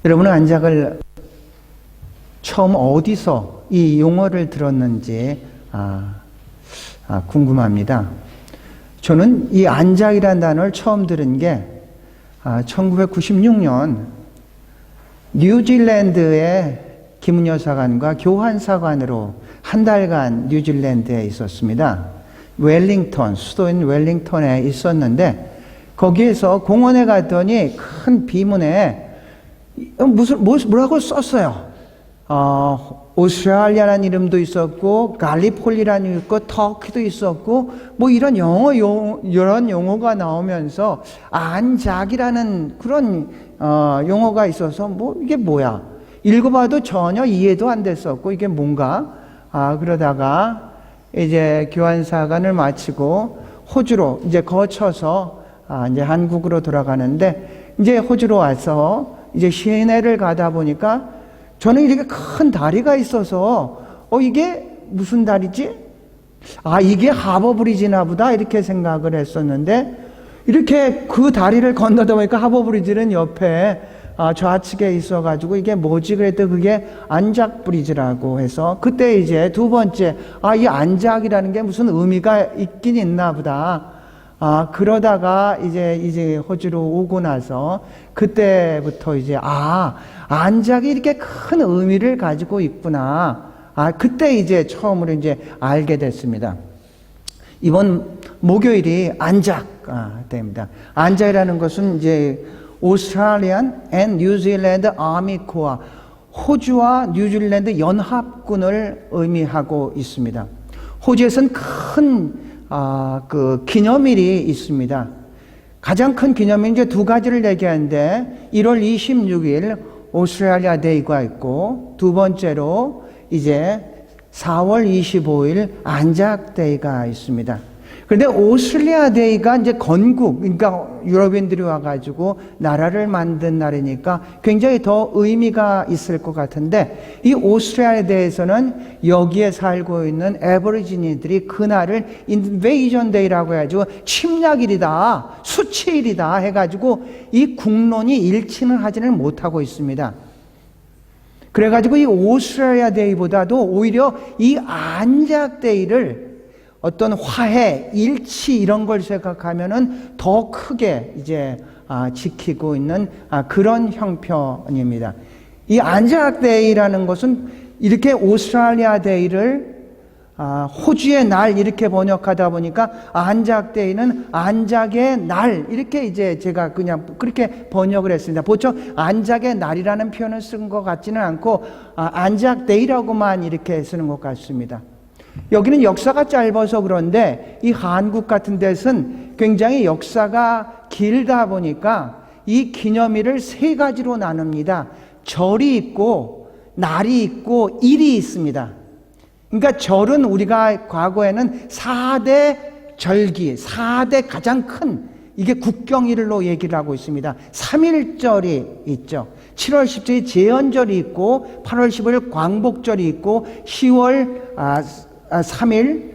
여러분은 안작을 처음 어디서 이 용어를 들었는지 궁금합니다. 저는 이 안작이라는 단어를 처음 들은 게 1996년 뉴질랜드의 김은여사관과 교환사관으로 한 달간 뉴질랜드에 있었습니다. 웰링턴, 수도인 웰링턴에 있었는데 거기에서 공원에 갔더니 큰 비문에 뭐라고 썼어요. 오스트레일리아라는 이름도 있었고 갈리폴리라는 이름도 있고 터키도 있었고 뭐 이런 이런 용어가 나오면서 안작이라는 그런 용어가 있어서 뭐 이게 뭐야 읽어봐도 전혀 이해도 안 됐었고 이게 뭔가 그러다가 이제 교환사관을 마치고 호주로 이제 거쳐서 이제 한국으로 돌아가는데 이제 호주로 와서 이제 시내를 가다 보니까 저는 이렇게 큰 다리가 있어서 이게 무슨 다리지? 이게 하버브리지나 보다 이렇게 생각을 했었는데 이렇게 그 다리를 건너다 보니까 하버브리지는 옆에 좌측에 있어가지고 이게 뭐지? 그랬더니 그게 안작브리지라고 해서 그때 이제 두 번째 이 안작이라는 게 무슨 의미가 있긴 있나 보다. 그러다가 이제 호주로 오고 나서 그때부터 이제 안작이 이렇게 큰 의미를 가지고 있구나. 그때 이제 처음으로 이제 알게 됐습니다. 이번 목요일이 안작 때입니다. 안작이라는 것은 이제 Australian and New Zealand Army Corps, 호주와 뉴질랜드 연합군을 의미하고 있습니다. 호주에서는 큰 그 기념일이 있습니다. 가장 큰 기념일 이제 두 가지를 얘기하는데 1월 26일 오스트레일리아 데이가 있고 두 번째로 이제 4월 25일 안작 데이가 있습니다. 그런데 오스트레일리아 데이가 이제 건국, 그러니까 유럽인들이 와가지고 나라를 만든 날이니까 굉장히 더 의미가 있을 것 같은데 이 오스트레일리아 데이에서는 여기에 살고 있는 애버리지니들이 그날을 인베이전 데이라고 해가지고 침략일이다, 수치일이다 해가지고 이 국론이 일치는 하지는 못하고 있습니다. 그래가지고 이 오스트레일리아 데이보다도 오히려 이 안작 데이를 어떤 화해, 일치 이런 걸 생각하면은 더 크게 이제 지키고 있는 그런 형편입니다. 이 안작 데이라는 것은 이렇게 오스트레일리아 데이를 호주의 날 이렇게 번역하다 보니까 안작 데이는 안작의 날 이렇게 이제 제가 그냥 그렇게 번역을 했습니다. 보통 안작의 날이라는 표현을 쓴 것 같지는 않고 안작 데이라고만 이렇게 쓰는 것 같습니다. 여기는 역사가 짧아서 그런데 이 한국 같은 데서는 굉장히 역사가 길다 보니까 이 기념일을 세 가지로 나눕니다. 절이 있고 날이 있고 일이 있습니다. 그러니까 절은 우리가 과거에는 4대 절기, 4대 가장 큰 이게 국경일로 얘기를 하고 있습니다. 3.1절이 있죠. 7월 10일이 제헌절이 있고 8월 15일 광복절이 있고 10월 3일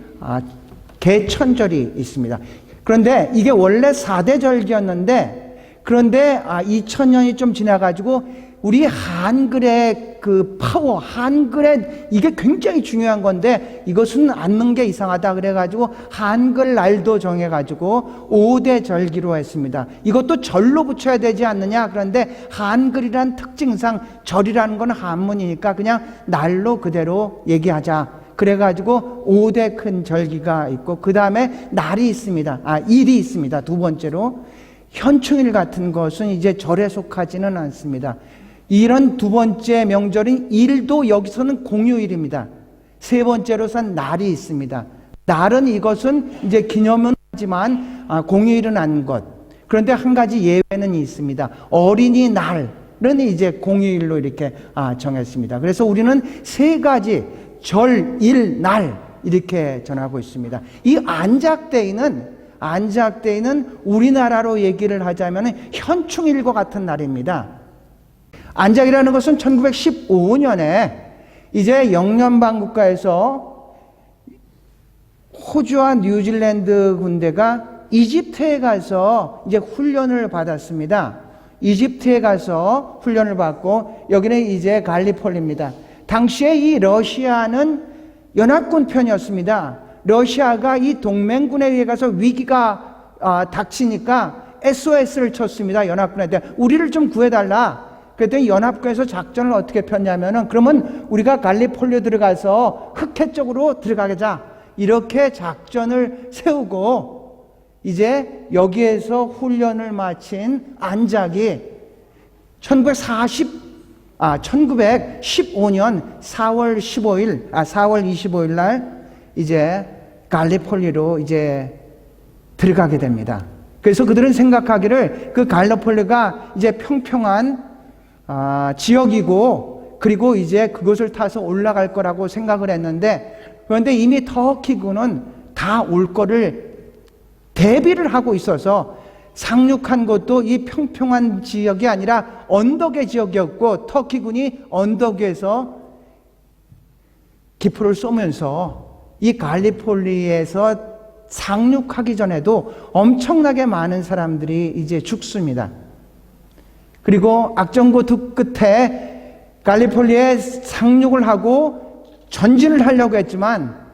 개천절이 있습니다. 그런데 이게 원래 4대 절기였는데 그런데 2000년이 좀 지나가지고 우리 한글의 그 파워, 한글의 이게 굉장히 중요한 건데 이것은 않는 게 이상하다 그래가지고 한글 날도 정해가지고 5대 절기로 했습니다. 이것도 절로 붙여야 되지 않느냐. 그런데 한글이란 특징상 절이라는 건 한문이니까 그냥 날로 그대로 얘기하자. 그래가지고 5대 큰 절기가 있고 그 다음에 날이 있습니다. 일이 있습니다. 두 번째로 현충일 같은 것은 이제 절에 속하지는 않습니다. 이런 두 번째 명절인 일도 여기서는 공휴일입니다. 세 번째로선 날이 있습니다. 날은 이것은 이제 기념은 하지만 공휴일은 아닌 것. 그런데 한 가지 예외는 있습니다. 어린이날은 이제 공휴일로 이렇게 정했습니다. 그래서 우리는 세 가지 절, 일, 날 이렇게 전하고 있습니다. 이 안작데이는 우리나라로 얘기를 하자면 현충일과 같은 날입니다. 안작이라는 것은 1915년에 이제 영연방 국가에서 호주와 뉴질랜드 군대가 이집트에 가서 이제 훈련을 받았습니다. 이집트에 가서 훈련을 받고 여기는 이제 갈리폴리입니다. 당시에 이 러시아는 연합군 편이었습니다. 러시아가 이 동맹군에 의해 가서 위기가 닥치니까 SOS를 쳤습니다. 연합군한테 우리를 좀 구해달라. 그랬더니 연합군에서 작전을 어떻게 폈냐면은 그러면 우리가 갈리폴리에 들어가서 흑해 쪽으로 들어가자. 이렇게 작전을 세우고 이제 여기에서 훈련을 마친 안작이 1915년 4월 25일 날 이제 갈리폴리로 이제 들어가게 됩니다. 그래서 그들은 생각하기를 그 갈리폴리가 이제 평평한 지역이고 그리고 이제 그것을 타서 올라갈 거라고 생각을 했는데 그런데 이미 터키군은 다 올 거를 대비를 하고 있어서 상륙한 곳도 이 평평한 지역이 아니라 언덕의 지역이었고 터키군이 언덕 위에서 기포를 쏘면서 이 갈리폴리에서 상륙하기 전에도 엄청나게 많은 사람들이 이제 죽습니다. 그리고 악전고 끝에 갈리폴리에 상륙을 하고 전진을 하려고 했지만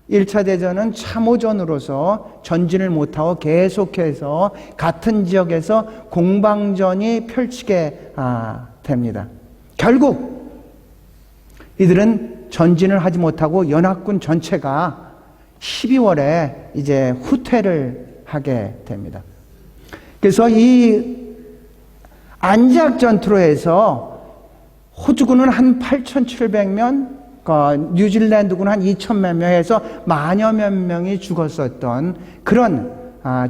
1차 대전은 참호전으로서 전진을 못하고 계속해서 같은 지역에서 공방전이 펼치게 됩니다. 결국 이들은 전진을 하지 못하고 연합군 전체가 12월에 이제 후퇴를 하게 됩니다. 그래서 이 안작 전투로 해서 호주군은 한 8,700명, 뉴질랜드군은 한 2,000몇 명에서 만여 몇 명이 죽었었던 그런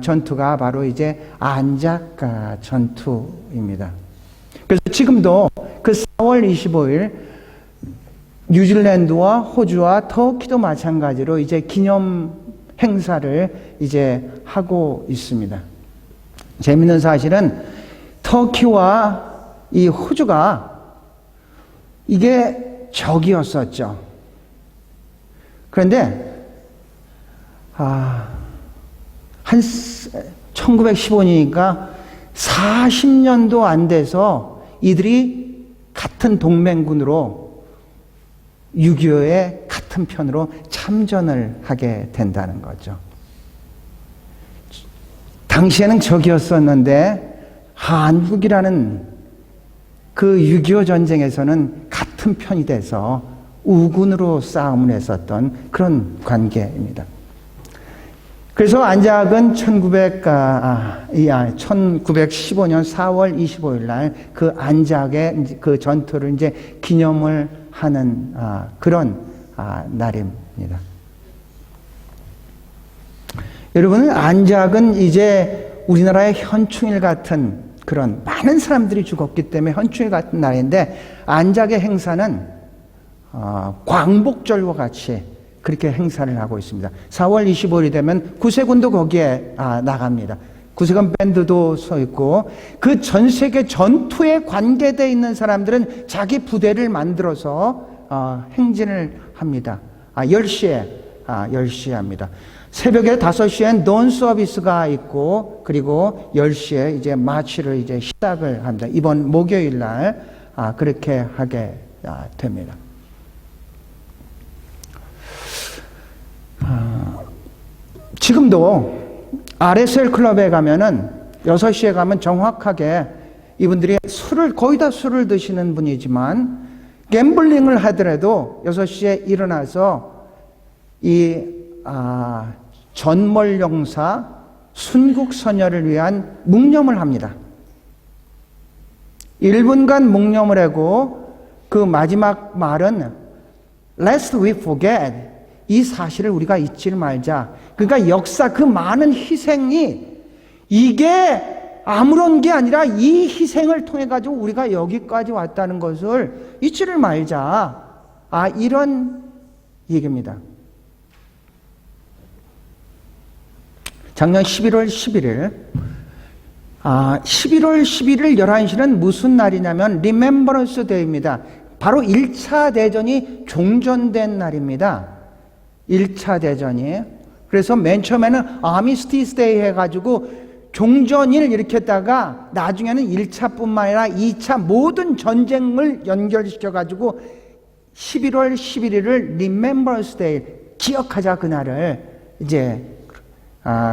전투가 바로 이제 안작 전투입니다. 그래서 지금도 그 4월 25일 뉴질랜드와 호주와 터키도 마찬가지로 이제 기념 행사를 이제 하고 있습니다. 재미있는 사실은 터키와 이 호주가 이게 적이었었죠. 그런데 한 1915년이니까 40년도 안 돼서 이들이 같은 동맹군으로 6.25의 같은 편으로 참전을 하게 된다는 거죠. 당시에는 적이었었는데 한국이라는 그 6.25 전쟁에서는 같은 편이 돼서 우군으로 싸움을 했었던 그런 관계입니다. 그래서 안작은 1915년 4월 25일 날 그 안작의 그 전투를 이제 기념을 하는 그런 날입니다. 여러분, 안작은 이제 우리나라의 현충일 같은 그런 많은 사람들이 죽었기 때문에 현충일 같은 날인데 안작의 행사는 광복절과 같이 그렇게 행사를 하고 있습니다. 4월 25일이 되면 구세군도 거기에 나갑니다. 구세군 밴드도 서 있고 그 전 세계 전투에 관계되어 있는 사람들은 자기 부대를 만들어서 행진을 합니다. 10시에 합니다. 새벽에 5시엔 돈 서비스가 있고 그리고 10시에 이제 마치를 이제 시작을 합니다. 이번 목요일 날 그렇게 하게 됩니다. 지금도 RSL 클럽에 가면은 6시에 가면 정확하게 이분들이 거의 다 술을 드시는 분이지만 갬블링을 하더라도 6시에 일어나서 이 전몰용사 순국선열을 위한 묵념을 합니다. 1분간 묵념을 하고 그 마지막 말은 Lest we forget, 이 사실을 우리가 잊지 말자. 그러니까 역사, 그 많은 희생이 이게 아무런 게 아니라 이 희생을 통해 가지고 우리가 여기까지 왔다는 것을 잊지를 말자. 이런 얘기입니다. 작년 11월 11일 11월 11일 11시는 무슨 날이냐면 리멤버런스 데이입니다. 바로 1차 대전이 종전된 날입니다. 1차 대전이. 그래서 맨 처음에는 아미스티스 데이 해가지고 종전을 일으켰다가 나중에는 1차뿐만 아니라 2차 모든 전쟁을 연결시켜 가지고 11월 11일을 Remembrance Day, 기억하자 그날을 이제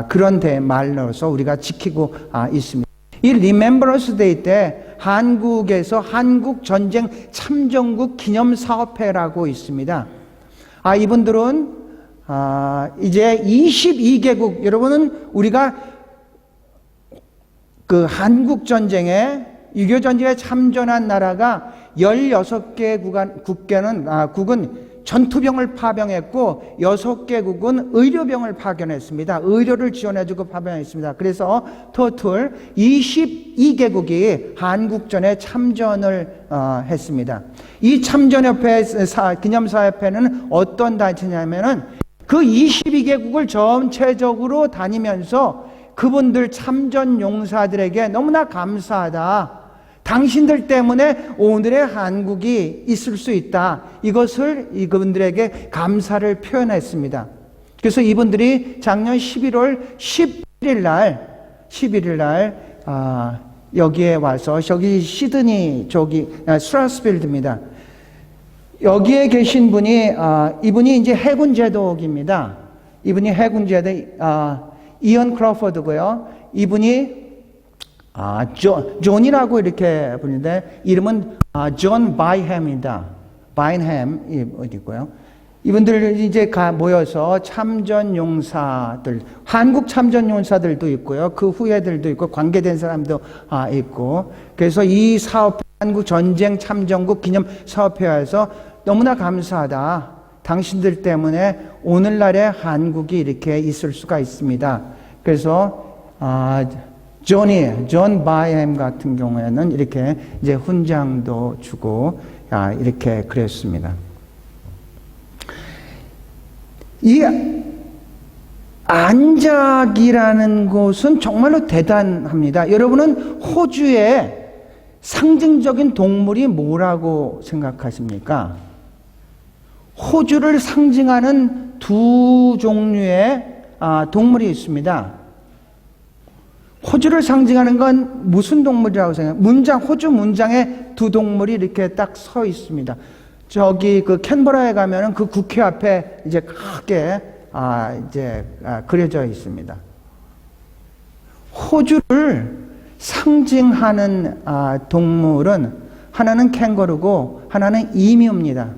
그런 말로서 우리가 지키고 있습니다. 이 Remembrance Day 때 한국에서 한국 전쟁 참전국 기념사업회라고 있습니다. 이분들은 이제 22개국, 여러분은 우리가 그 한국 전쟁에 6.25 전쟁에 참전한 나라가 16개 국은 전투병을 파병했고 6개국은 의료병을 파견했습니다. 의료를 지원해주고 파병했습니다. 그래서 토탈 22개국이 한국전에 참전을 했습니다. 이 참전협회 기념사협회는 어떤 단체냐면은 그 22개국을 전체적으로 다니면서 그분들 참전 용사들에게 너무나 감사하다. 당신들 때문에 오늘의 한국이 있을 수 있다. 이것을 이분들에게 감사를 표현했습니다. 그래서 이분들이 작년 11월 11일 날 여기에 와서, 여기 시드니 스트라스필드입니다. 여기에 계신 분이 이분이 이제 해군 제독입니다. 이분이 해군 제독 이언 크로포드고요. 이분이 존이라고 이렇게 부르는데 이름은 존 바이햄입니다. 바이햄이 어디고요. 이분들 이제 모여서 참전 용사들, 한국 참전 용사들도 있고요. 그 후예들도 있고 관계된 사람도 있고. 그래서 이 사업, 한국 전쟁 참전국 기념 사업회에서 너무나 감사하다. 당신들 때문에 오늘날의 한국이 이렇게 있을 수가 있습니다. 그래서 존 바이햄 같은 경우에는 이렇게 이제 훈장도 주고 이렇게 그랬습니다. 이 안작이라는 곳은 정말로 대단합니다. 여러분은 호주의 상징적인 동물이 뭐라고 생각하십니까? 호주를 상징하는 두 종류의 동물이 있습니다. 호주를 상징하는 건 무슨 동물이라고 생각해요? 호주 문장에 두 동물이 이렇게 딱 서 있습니다. 저기 그 캔버라에 가면은 그 국회 앞에 이제 크게 그려져 있습니다. 호주를 상징하는 동물은 하나는 캥거루고 하나는 이뮤입니다.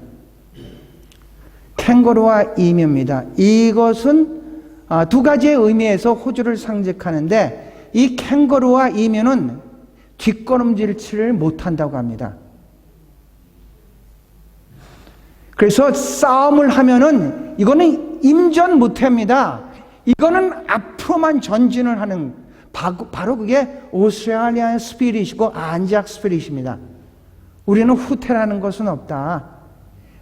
캥거루와 이뮤입니다. 이것은 두 가지의 의미에서 호주를 상징하는데 이 캥거루와 이뮤는 뒷걸음질치를 못한다고 합니다. 그래서 싸움을 하면은 이거는 임전 못합니다. 이거는 앞으로만 전진을 하는, 바로 그게 오스트레일리안 스피릿이고 안작 스피릿입니다. 우리는 후퇴라는 것은 없다.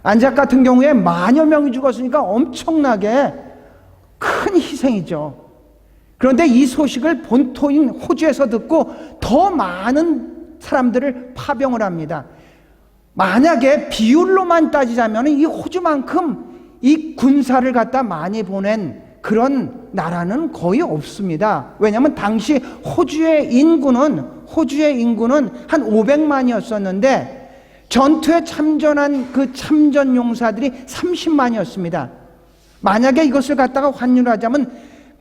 안작 같은 경우에 만여 명이 죽었으니까 엄청나게 큰 희생이죠. 그런데 이 소식을 본토인 호주에서 듣고 더 많은 사람들을 파병을 합니다. 만약에 비율로만 따지자면 이 호주만큼 이 군사를 갖다 많이 보낸 그런 나라는 거의 없습니다. 왜냐하면 당시 호주의 인구는 한 500만이었었는데 전투에 참전한 그 참전 용사들이 30만이었습니다. 만약에 이것을 갖다가 환율하자면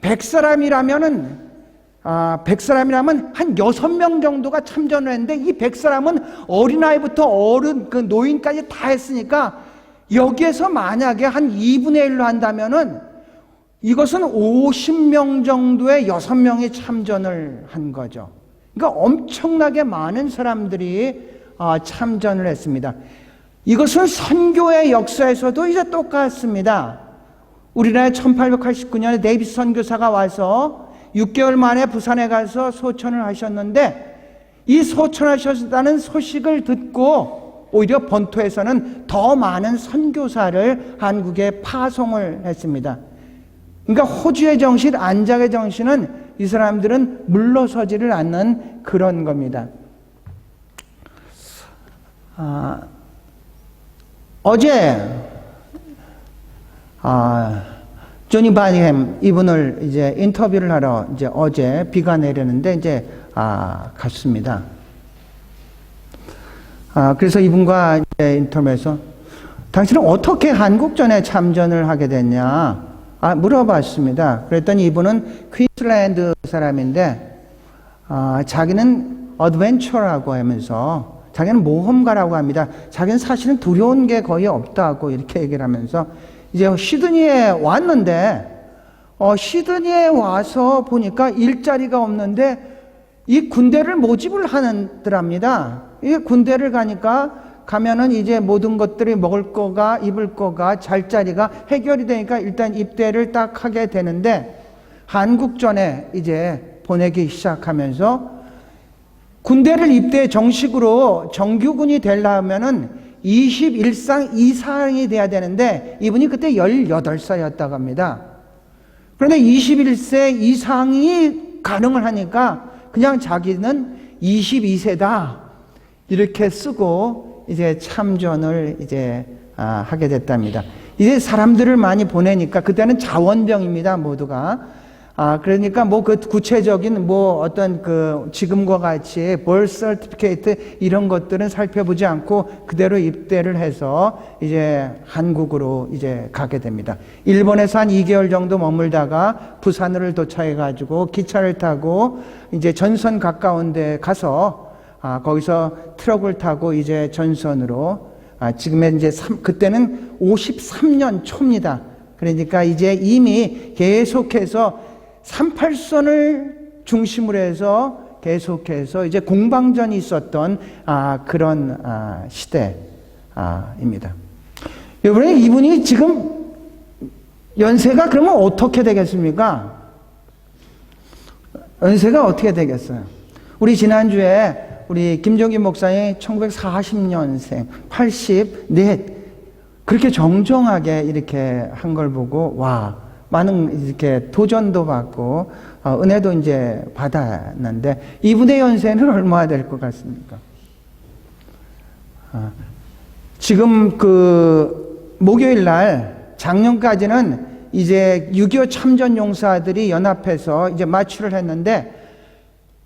100사람이라면 한 6명 정도가 참전을 했는데 이 100사람은 어린아이부터 어른, 그 노인까지 다 했으니까 여기에서 만약에 한 2분의 1로 한다면은 이것은 50명 정도의 6명이 참전을 한 거죠. 그러니까 엄청나게 많은 사람들이 참전을 했습니다. 이것은 선교의 역사에서도 이제 똑같습니다. 우리나라에 1889년에 데이비스 선교사가 와서 6개월 만에 부산에 가서 소천을 하셨는데 이 소천하셨다는 소식을 듣고 오히려 본토에서는 더 많은 선교사를 한국에 파송을 했습니다. 그러니까 호주의 정신, 안작의 정신은 이 사람들은 물러서지를 않는 그런 겁니다. 어제 조니 바니햄 이분을 이제 인터뷰를 하러 이제 어제 비가 내렸는데 이제 갔습니다. 그래서 이분과 이제 인터뷰에서 당신은 어떻게 한국전에 참전을 하게 됐냐 물어봤습니다. 그랬더니 이분은 퀸즐랜드 사람인데 자기는 어드벤처라고 하면서 자기는 모험가라고 합니다. 자기는 사실은 두려운 게 거의 없다고 이렇게 얘기를 하면서 이제 시드니에 왔는데 시드니에 와서 보니까 일자리가 없는데 이 군대를 모집을 하더랍니다. 이 군대를 가면은 이제 모든 것들이 먹을 거가 입을 거가 잘 자리가 해결이 되니까 일단 입대를 딱 하게 되는데 한국전에 이제 보내기 시작하면서 군대를 입대 정식으로 정규군이 되려면은 21상 이상이 돼야 되는데 이분이 그때 18살이었다고 합니다. 그런데 21세 이상이 가능을 하니까 그냥 자기는 22세다 이렇게 쓰고 이제 참전을 이제 하게 됐답니다. 이제 사람들을 많이 보내니까 그때는 자원병입니다, 모두가. 그러니까 뭐 그 구체적인 뭐 어떤 그 지금과 같이 birth certificate 이런 것들은 살펴보지 않고 그대로 입대를 해서 이제 한국으로 이제 가게 됩니다. 일본에서 한 2개월 정도 머물다가 부산을 도착해 가지고 기차를 타고 이제 전선 가까운 데 가서 거기서 트럭을 타고 이제 전선으로 지금의 이제 그때는 53년 초입니다. 그러니까 이제 이미 계속해서 38선을 중심으로 해서 계속해서 이제 공방전이 있었던 그런 시대입니다. 이번에 이분이 지금 연세가 그러면 어떻게 되겠습니까? 연세가 어떻게 되겠어요? 우리 지난주에 우리 김종기 목사님 1940년생 84 그렇게 정정하게 이렇게 한 걸 보고 와 많은 이렇게 도전도 받고 은혜도 이제 받았는데 이분의 연세는 얼마나 될 것 같습니까? 지금 그 목요일 날 작년까지는 이제 6.25 참전 용사들이 연합해서 이제 마취를 했는데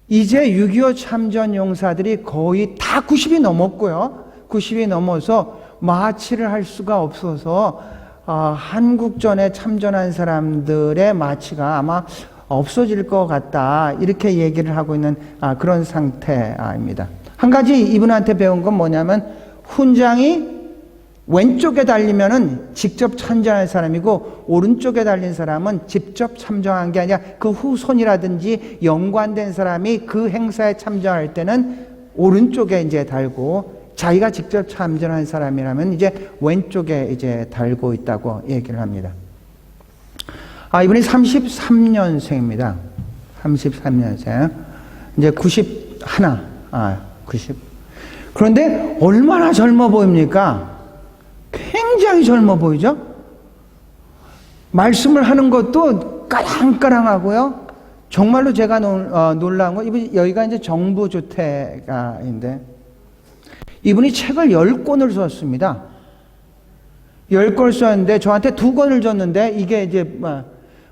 이제 6.25 참전 용사들이 거의 다 90이 넘었고요. 90이 넘어서 마취를 할 수가 없어서 한국전에 참전한 사람들의 마취가 아마 없어질 것 같다 이렇게 얘기를 하고 있는 그런 상태입니다. 한 가지 이분한테 배운 건 뭐냐면 훈장이 왼쪽에 달리면은 직접 참전한 사람이고 오른쪽에 달린 사람은 직접 참전한 게 아니라 그 후손이라든지 연관된 사람이 그 행사에 참전할 때는 오른쪽에 이제 달고 자기가 직접 참전한 사람이라면 이제 왼쪽에 이제 달고 있다고 얘기를 합니다. 이분이 33년생입니다. 33년생. 이제 91. 90. 그런데 얼마나 젊어 보입니까? 굉장히 젊어 보이죠? 말씀을 하는 것도 까랑까랑하고요. 정말로 제가 놀라운 건 이분이 여기가 이제 정부주택인데 이분이 책을 10권을 썼습니다. 10권을 썼는데 저한테 2권을 줬는데 이게 이제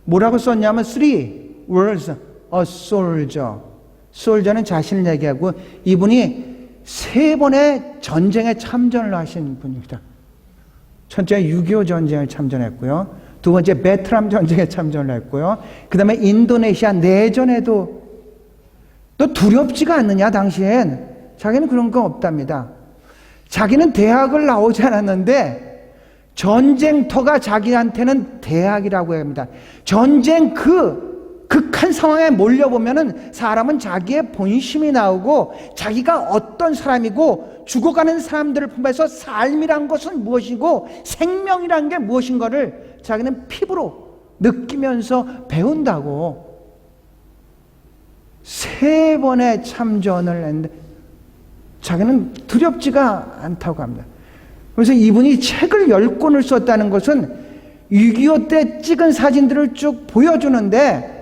뭐라고 썼냐면 three words, a soldier. soldier는 자신을 얘기하고 이분이 3번의 전쟁에 참전을 하신 분입니다. 첫째 6.25 전쟁을 참전했고요. 두 번째 베트남 전쟁에 참전을 했고요. 그 다음에 인도네시아 내전에도 너 두렵지가 않느냐 당시엔. 자기는 그런 거 없답니다. 자기는 대학을 나오지 않았는데 전쟁터가 자기한테는 대학이라고 합니다. 전쟁 극한 상황에 몰려보면은 사람은 자기의 본심이 나오고 자기가 어떤 사람이고 죽어가는 사람들을 품에서 삶이란 것은 무엇이고 생명이란 게 무엇인가를 자기는 피부로 느끼면서 배운다고 3번의 참전을 했는데 자기는 두렵지가 않다고 합니다. 그래서 이분이 책을 10권을 썼다는 것은 6.25 때 찍은 사진들을 쭉 보여주는데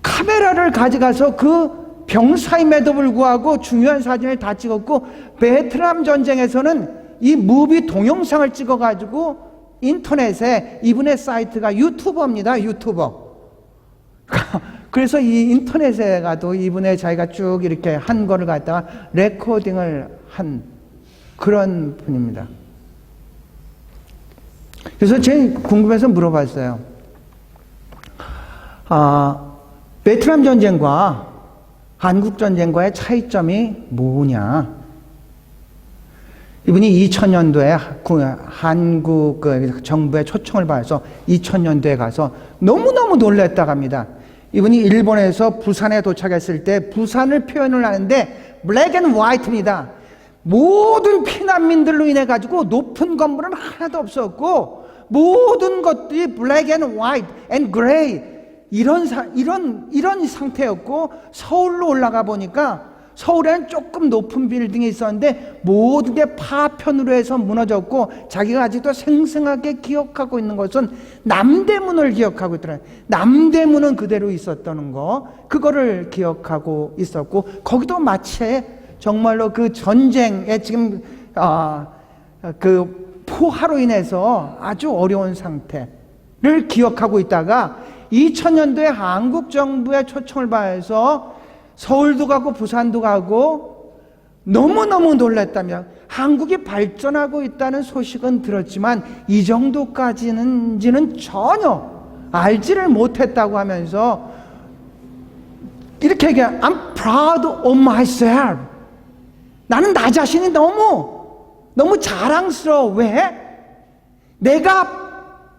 카메라를 가져가서 그 병사임에도 불구하고 중요한 사진을 다 찍었고 베트남 전쟁에서는 이 무비 동영상을 찍어가지고 인터넷에 이분의 사이트가 유튜버입니다. 유튜버. 그래서 이 인터넷에 가도 이분의 자기가 쭉 이렇게 한 거를 갖다가 레코딩을 한 그런 분입니다. 그래서 제가 궁금해서 물어봤어요. 베트남 전쟁과 한국 전쟁과의 차이점이 뭐냐? 이분이 2000년도에 한국 정부의 초청을 받아서 2000년도에 가서 너무너무 놀랬다고 합니다. 이분이 일본에서 부산에 도착했을 때 부산을 표현을 하는데 블랙 앤 화이트입니다. 모든 피난민들로 인해 가지고 높은 건물은 하나도 없었고 모든 것들이 블랙 앤 화이트 앤 그레이 이런 상태였고, 서울로 올라가 보니까 서울에는 조금 높은 빌딩이 있었는데 모든 게 파편으로 해서 무너졌고, 자기가 아직도 생생하게 기억하고 있는 것은 남대문을 기억하고 있더라고요. 남대문은 그대로 있었다는 거, 그거를 기억하고 있었고, 거기도 마치 정말로 그 전쟁에 지금 그 포화로 인해서 아주 어려운 상태를 기억하고 있다가 2000년도에 한국 정부의 초청을 받아서 서울도 가고 부산도 가고 너무너무 놀랐다며, 한국이 발전하고 있다는 소식은 들었지만 이 정도까지는지는 전혀 알지를 못했다고 하면서 이렇게 얘기해요. I'm proud of myself. 나는 나 자신이 너무 자랑스러워. 왜? 내가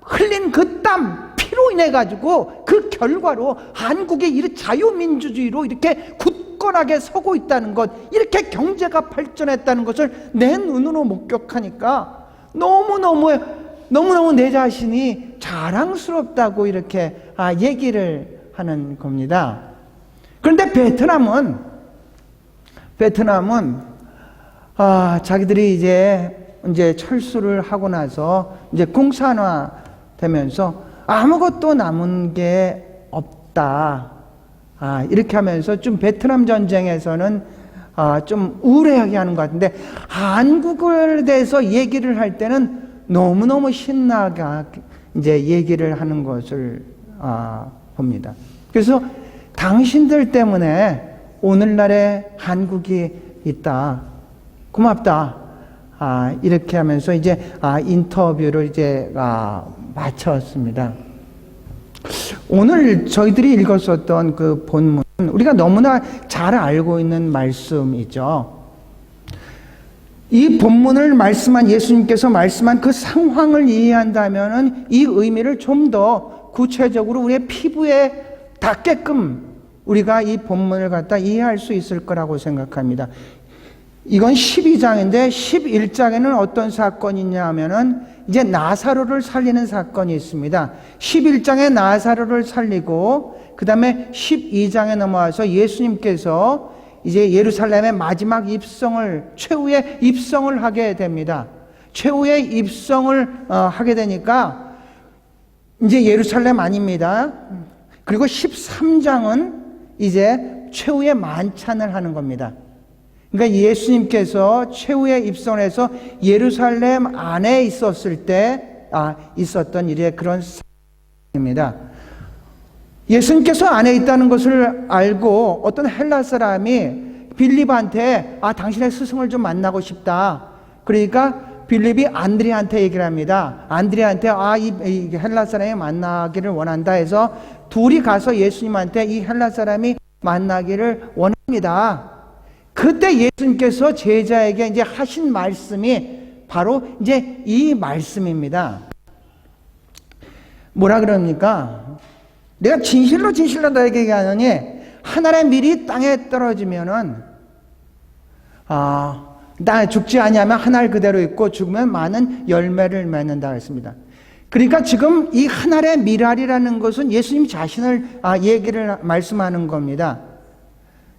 흘린 그 땀, 피로 인해 가지고 그 결과로 한국이 이렇게 자유민주주의로 이렇게 굳건하게 서고 있다는 것, 이렇게 경제가 발전했다는 것을 내 눈으로 목격하니까 너무너무 내 자신이 자랑스럽다고 이렇게 얘기를 하는 겁니다. 그런데 베트남은 자기들이 이제 철수를 하고 나서 이제 공산화 되면서 아무것도 남은 게 없다. 이렇게 하면서 좀 베트남 전쟁에서는 좀 우울해하게 하는 것 같은데, 한국에 대해서 얘기를 할 때는 너무너무 신나게 이제 얘기를 하는 것을 봅니다. 그래서 당신들 때문에 오늘날의 한국이 있다. 고맙다. 이렇게 하면서 이제 인터뷰를 이제 마쳤습니다. 오늘 저희들이 읽었었던 그 본문, 우리가 너무나 잘 알고 있는 말씀이죠. 이 본문을 말씀한 예수님께서 말씀한 그 상황을 이해한다면은 이 의미를 좀 더 구체적으로 우리의 피부에 닿게끔 우리가 이 본문을 갖다 이해할 수 있을 거라고 생각합니다. 이건 12장인데 11장에는 어떤 사건이 있냐 하면은 이제 나사로를 살리는 사건이 있습니다. 11장에 나사로를 살리고 그 다음에 12장에 넘어와서 예수님께서 이제 예루살렘의 마지막 최후의 입성을 하게 됩니다. 최후의 입성을 하게 되니까 이제 예루살렘 아닙니다. 그리고 13장은 이제 최후의 만찬을 하는 겁니다. 그러니까 예수님께서 최후의 입성을 해서 예루살렘 안에 있었을 때 있었던 일의 그런 사건입니다. 예수님께서 안에 있다는 것을 알고 어떤 헬라 사람이 빌립한테 당신의 스승을 좀 만나고 싶다. 그러니까 빌립이 안드레한테 얘기를 합니다. 안드레한테 이 헬라 사람이 만나기를 원한다 해서 둘이 가서 예수님한테 이 헬라 사람이 만나기를 원합니다. 그때 예수님께서 제자에게 이제 하신 말씀이 바로 이제 이 말씀입니다. 뭐라 그럽니까? 내가 진실로 너에게 얘기하노니 한 알의 밀이 땅에 떨어지면은 땅에 죽지 아니하면 한 알 그대로 있고 죽으면 많은 열매를 맺는다 했습니다. 그러니까 지금 이 한 알의 밀알이라는 것은 예수님 자신을 얘기를 말씀하는 겁니다.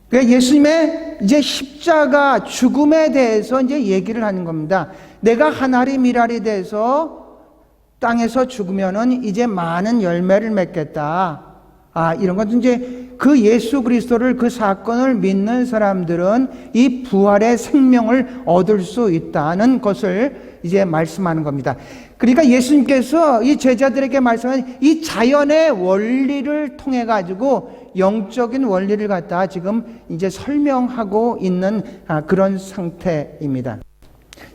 그러니까 예수님의 이제 십자가 죽음에 대해서 이제 얘기를 하는 겁니다. 내가 한 알의 밀알이 돼서 땅에서 죽으면은 이제 많은 열매를 맺겠다. 이런 것 이제 그 예수 그리스도를 그 사건을 믿는 사람들은 이 부활의 생명을 얻을 수 있다는 것을 이제 말씀하는 겁니다. 그러니까 예수님께서 이 제자들에게 말씀한 이 자연의 원리를 통해 가지고 영적인 원리를 갖다 지금 이제 설명하고 있는 그런 상태입니다.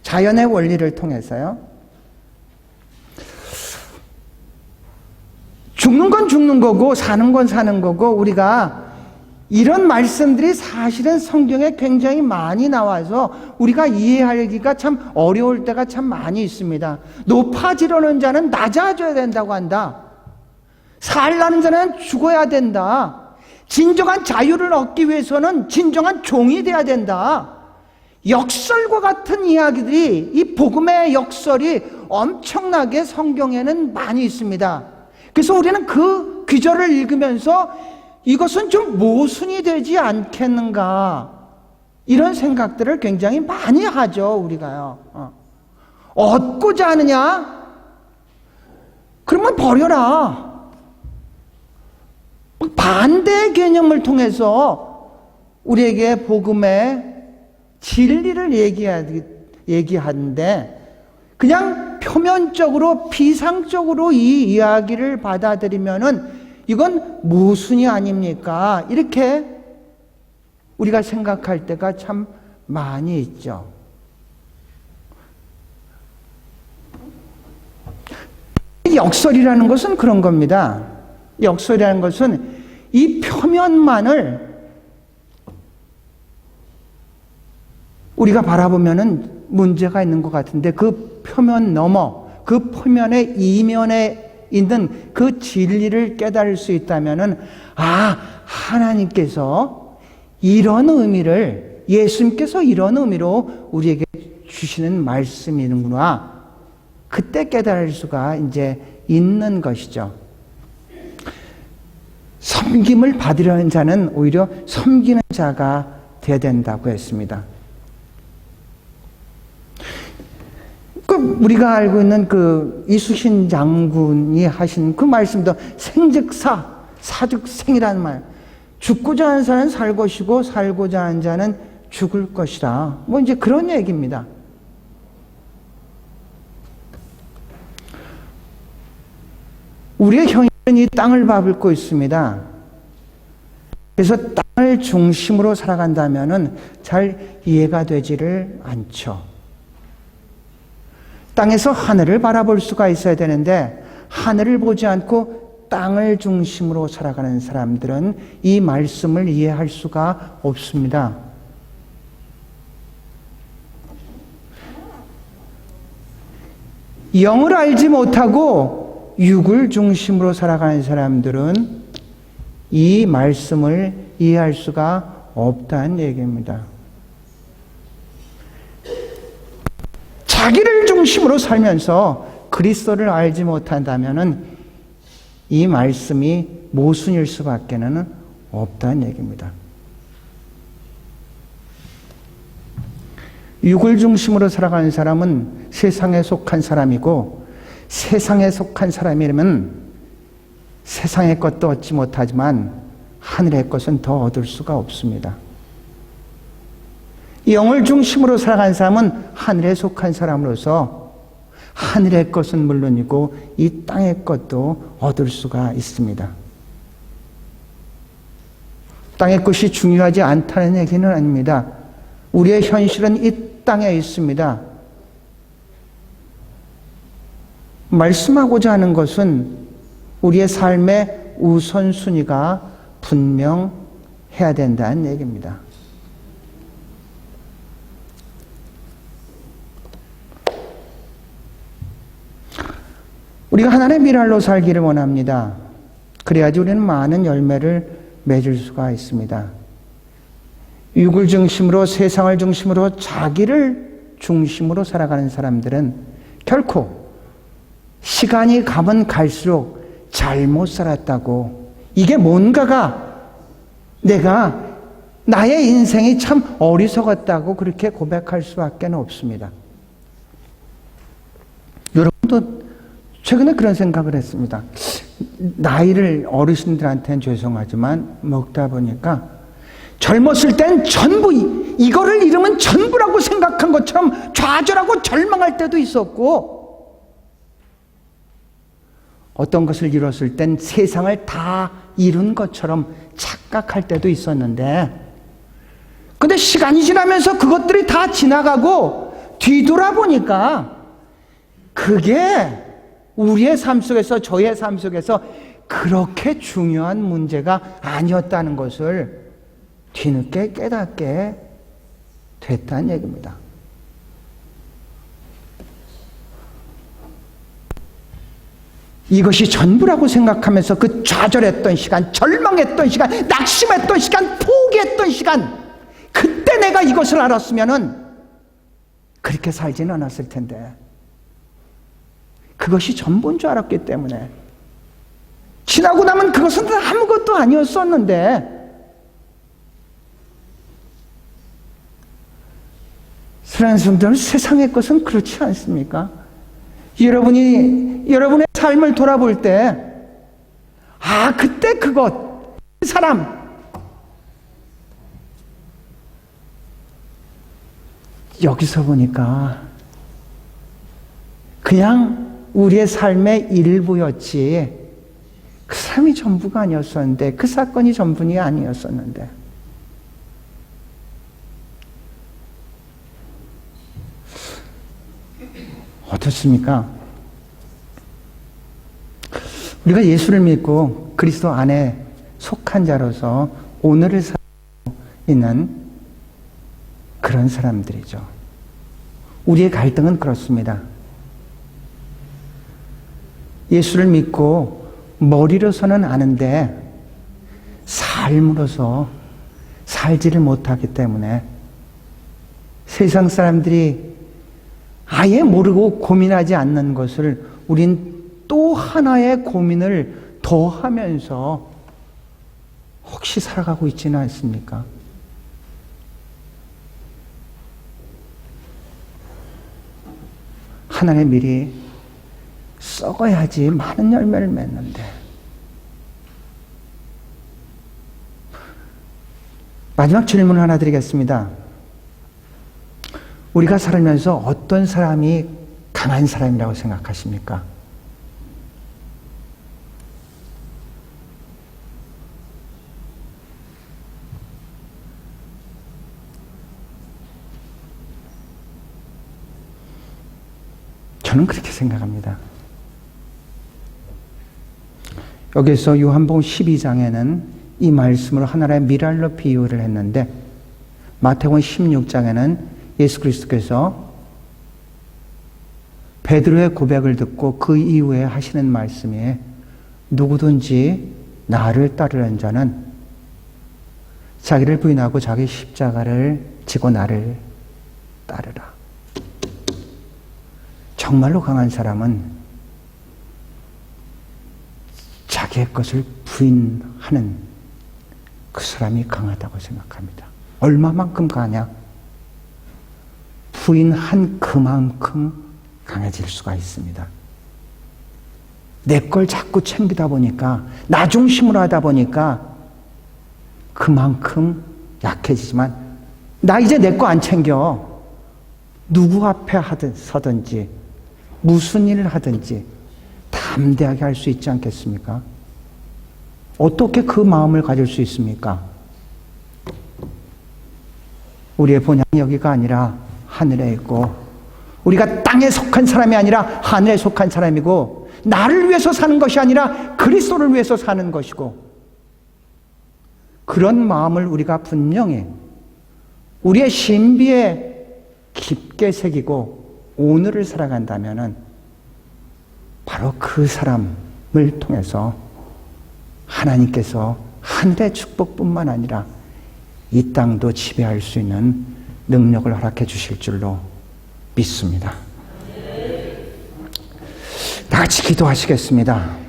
자연의 원리를 통해서요. 죽는 건 죽는 거고 사는 건 사는 거고, 우리가 이런 말씀들이 사실은 성경에 굉장히 많이 나와서 우리가 이해하기가 참 어려울 때가 참 많이 있습니다. 높아지려는 자는 낮아져야 된다고 한다. 살라는 자는 죽어야 된다. 진정한 자유를 얻기 위해서는 진정한 종이 돼야 된다. 역설과 같은 이야기들이, 이 복음의 역설이 엄청나게 성경에는 많이 있습니다. 그래서 우리는 그 귀절을 읽으면서 이것은 좀 모순이 되지 않겠는가, 이런 생각들을 굉장히 많이 하죠, 우리가요. 얻고자 하느냐? 그러면 버려라. 반대의 개념을 통해서 우리에게 복음의 진리를 얘기하는데, 그냥 표면적으로 피상적으로 이 이야기를 받아들이면은 이건 모순이 아닙니까? 이렇게 우리가 생각할 때가 참 많이 있죠. 역설이라는 것은 그런 겁니다. 역설이라는 것은 이 표면만을 우리가 바라보면은 문제가 있는 것 같은데, 그 표면 넘어, 그 표면의 이면에 있는 그 진리를 깨달을 수 있다면은, 하나님께서 이런 의미를, 예수님께서 이런 의미로 우리에게 주시는 말씀이는구나, 그때 깨달을 수가 이제 있는 것이죠. 섬김을 받으려는 자는 오히려 섬기는 자가 되어야 된다고 했습니다. 우리가 알고 있는 그 이순신 장군이 하신 그 말씀도 생즉사, 사즉생이라는 말. 죽고자 하는 자는 살 것이고 살고자 하는 자는 죽을 것이다. 뭐 이제 그런 얘기입니다. 우리의 현실은 이 땅을 밟고 있습니다. 그래서 땅을 중심으로 살아간다면은 잘 이해가 되지를 않죠. 땅에서 하늘을 바라볼 수가 있어야 되는데, 하늘을 보지 않고 땅을 중심으로 살아가는 사람들은 이 말씀을 이해할 수가 없습니다. 영을 알지 못하고 육을 중심으로 살아가는 사람들은 이 말씀을 이해할 수가 없다는 얘기입니다. 자기를 중심으로 살면서 그리스도를 알지 못한다면은 이 말씀이 모순일 수밖에는 없다는 얘기입니다. 육을 중심으로 살아가는 사람은 세상에 속한 사람이고, 세상에 속한 사람이라면 세상의 것도 얻지 못하지만 하늘의 것은 더 얻을 수가 없습니다. 영을 중심으로 살아가는 사람은 하늘에 속한 사람으로서 하늘의 것은 물론이고 이 땅의 것도 얻을 수가 있습니다. 땅의 것이 중요하지 않다는 얘기는 아닙니다. 우리의 현실은 이 땅에 있습니다. 말씀하고자 하는 것은 우리의 삶의 우선순위가 분명해야 된다는 얘기입니다. 우리가 하나님의 미랄로 살기를 원합니다. 그래야지 우리는 많은 열매를 맺을 수가 있습니다. 육을 중심으로, 세상을 중심으로, 자기를 중심으로 살아가는 사람들은 결코 시간이 가면 갈수록 잘못 살았다고, 이게 뭔가가, 내가 나의 인생이 참 어리석었다고 그렇게 고백할 수밖에 없습니다. 여러분도 최근에 그런 생각을 했습니다. 나이를 어르신들한테는 죄송하지만 먹다 보니까 젊었을 땐 전부 이거를 잃으면 전부라고 생각한 것처럼 좌절하고 절망할 때도 있었고, 어떤 것을 잃었을 땐 세상을 다 잃은 것처럼 착각할 때도 있었는데, 근데 시간이 지나면서 그것들이 다 지나가고 뒤돌아보니까 그게 우리의 삶 속에서, 저의 삶 속에서 그렇게 중요한 문제가 아니었다는 것을 뒤늦게 깨닫게 됐다는 얘기입니다. 이것이 전부라고 생각하면서 그 좌절했던 시간, 절망했던 시간, 낙심했던 시간, 포기했던 시간, 그때 내가 이것을 알았으면은 그렇게 살지는 않았을 텐데, 그것이 전부인 줄 알았기 때문에, 지나고 나면 그것은 아무것도 아니었었는데, 사랑하는 성도들, 세상의 것은 그렇지 않습니까? 여러분의 삶을 돌아볼 때, 그때 그것, 그 사람, 여기서 보니까 그냥 우리의 삶의 일부였지, 그 사람이 전부가 아니었었는데, 그 사건이 전부가 아니었었는데, 어떻습니까? 우리가 예수를 믿고 그리스도 안에 속한 자로서 오늘을 살고 있는 그런 사람들이죠. 우리의 갈등은 그렇습니다. 예수를 믿고 머리로서는 아는데 삶으로서 살지를 못하기 때문에 세상 사람들이 아예 모르고 고민하지 않는 것을 우린 또 하나의 고민을 더하면서 혹시 살아가고 있지는 않습니까? 하나님의 밀이 썩어야지 많은 열매를 맺는데, 마지막 질문 하나 드리겠습니다. 우리가 살면서 어떤 사람이 강한 사람이라고 생각하십니까? 저는 그렇게 생각합니다. 여기서 요한복음 12장에는 이 말씀을 하나의 미랄로 비유를 했는데, 마태복음 16장에는 예수 그리스도께서 베드로의 고백을 듣고 그 이후에 하시는 말씀이, 누구든지 나를 따르는 자는 자기를 부인하고 자기 십자가를 지고 나를 따르라. 정말로 강한 사람은 자기의 것을 부인하는 그 사람이 강하다고 생각합니다. 얼마만큼 강하냐? 부인한 그만큼 강해질 수가 있습니다. 내 걸 자꾸 챙기다 보니까, 나 중심으로 하다 보니까 그만큼 약해지지만, 나 이제 내 거 안 챙겨. 누구 앞에 서든지 무슨 일을 하든지 담대하게 할 수 있지 않겠습니까? 어떻게 그 마음을 가질 수 있습니까? 우리의 본향이 여기가 아니라 하늘에 있고, 우리가 땅에 속한 사람이 아니라 하늘에 속한 사람이고, 나를 위해서 사는 것이 아니라 그리스도를 위해서 사는 것이고, 그런 마음을 우리가 분명히 우리의 신비에 깊게 새기고 오늘을 살아간다면은, 바로 그 사람을 통해서 하나님께서 하늘의 축복뿐만 아니라 이 땅도 지배할 수 있는 능력을 허락해 주실 줄로 믿습니다. 다 같이 기도하시겠습니다.